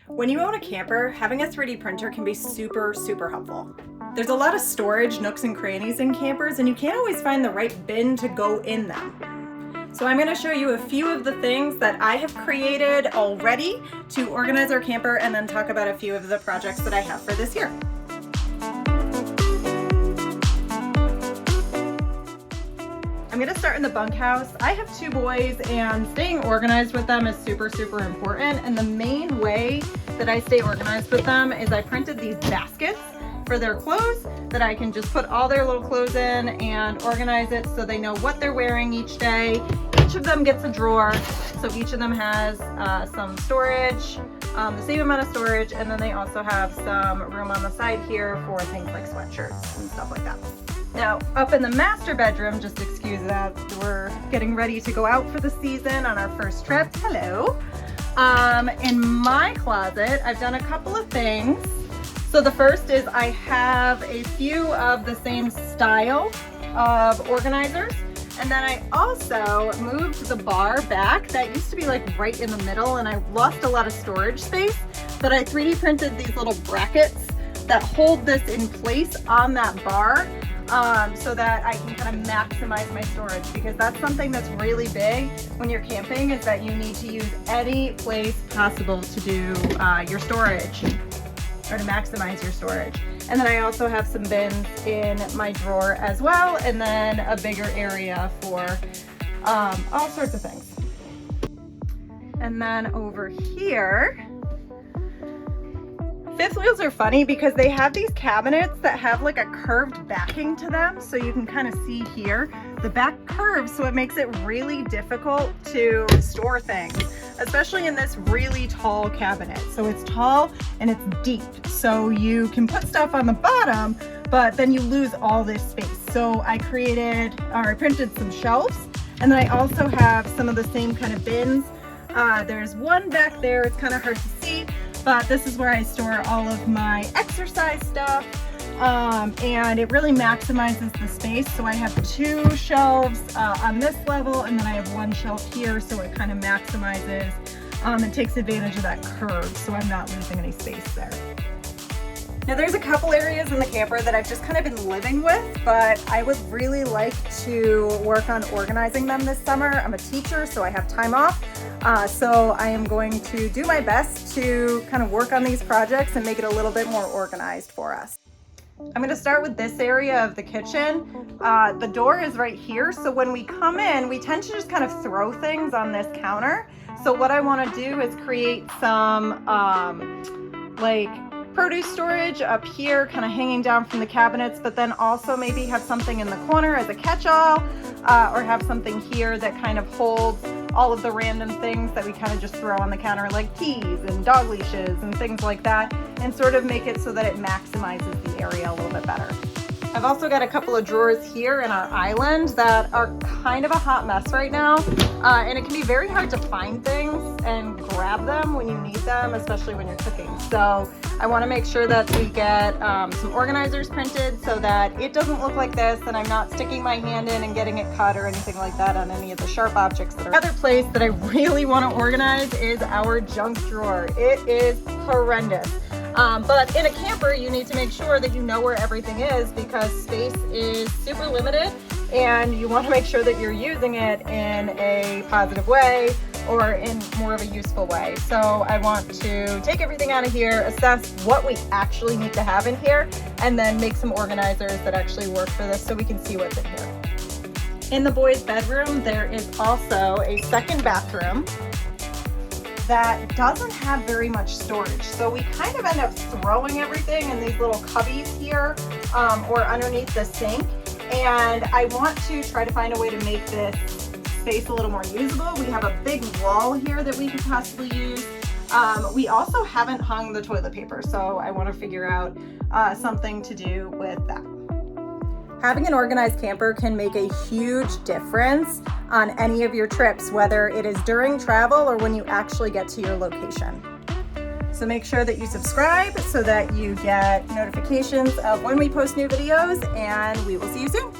When you own a camper, having a 3D printer can be super helpful. There's a lot of storage nooks and crannies in campers, and you can't always find the right bin to go in them. So I'm going to show you a few of the things that I have created already to organize our camper, and then talk about a few of the projects that I have for this year. I'm going to start in the bunkhouse. I have 2 boys, and staying organized with them is super important. And the main way that I stay organized with them is I printed these baskets for their clothes that I can just put all their little clothes in and organize it so they know what they're wearing each day. Each of them gets a drawer, so each of them has some storage, the same amount of storage, and then they also have some room on the side here for things like sweatshirts and stuff like that. Now, up in the master bedroom, just excuse that, we're getting ready to go out for the season on our first trip. Hello. In my closet, I've done a couple of things. So the first is I have a few of the same style of organizers. And then I also moved the bar back. That used to be like right in the middle, and I lost a lot of storage space. But I 3D printed these little brackets that hold this in place on that bar. So that I can kind of maximize my storage, because that's something that's really big when you're camping, is that you need to use any place possible to do your storage, or to maximize your storage. And then I also have some bins in my drawer as well, and then a bigger area for all sorts of things. And then over here, fifth wheels are funny because they have these cabinets that have like a curved backing to them. So you can kind of see here, the back curves, so it makes it really difficult to store things, especially in this really tall cabinet. So it's tall and it's deep. So you can put stuff on the bottom, but then you lose all this space. So I printed some shelves, and then I also have some of the same kind of bins. There's one back there, it's kind of hard to see, but this is where I store all of my exercise stuff, and it really maximizes the space. So I have 2 shelves on this level, and then I have 1 shelf here, so it kind of maximizes and takes advantage of that curve, so I'm not losing any space there. Now there's a couple areas in the camper that I've just kind of been living with, but I would really like to work on organizing them this summer. I'm a teacher, so I have time off. So I am going to do my best to kind of work on these projects and make it a little bit more organized for us. I'm going to start with this area of the kitchen. The door is right here, so when we come in, we tend to just kind of throw things on this counter. So what I want to do is create some like produce storage up here, kind of hanging down from the cabinets, but then also maybe have something in the corner as a catch-all, or have something here that kind of holds all of the random things that we kind of just throw on the counter, like keys and dog leashes and things like that, and sort of make it so that it maximizes the area a little bit better. I've also got a couple of drawers here in our island that are kind of a hot mess right now, and it can be very hard to find things and grab them when you need them, especially when you're cooking. So I want to make sure that we get some organizers printed so that it doesn't look like this, and I'm not sticking my hand in and getting it cut or anything like that on any of the sharp objects that are. Another place that I really want to organize is our junk drawer. It is horrendous. But in a camper, you need to make sure that you know where everything is, because space is super limited, and you want to make sure that you're using it in a positive way or in more of a useful way. So I want to take everything out of here, assess what we actually need to have in here, and then make some organizers that actually work for this so we can see what's in here. In the boys' bedroom, there is also a second bathroom that doesn't have very much storage. So we kind of end up throwing everything in these little cubbies here, or underneath the sink. And I want to try to find a way to make this space a little more usable. We have a big wall here that we could possibly use. We also haven't hung the toilet paper, so I want to figure out something to do with that. Having an organized camper can make a huge difference on any of your trips, whether it is during travel or when you actually get to your location. So make sure that you subscribe so that you get notifications of when we post new videos, and we will see you soon.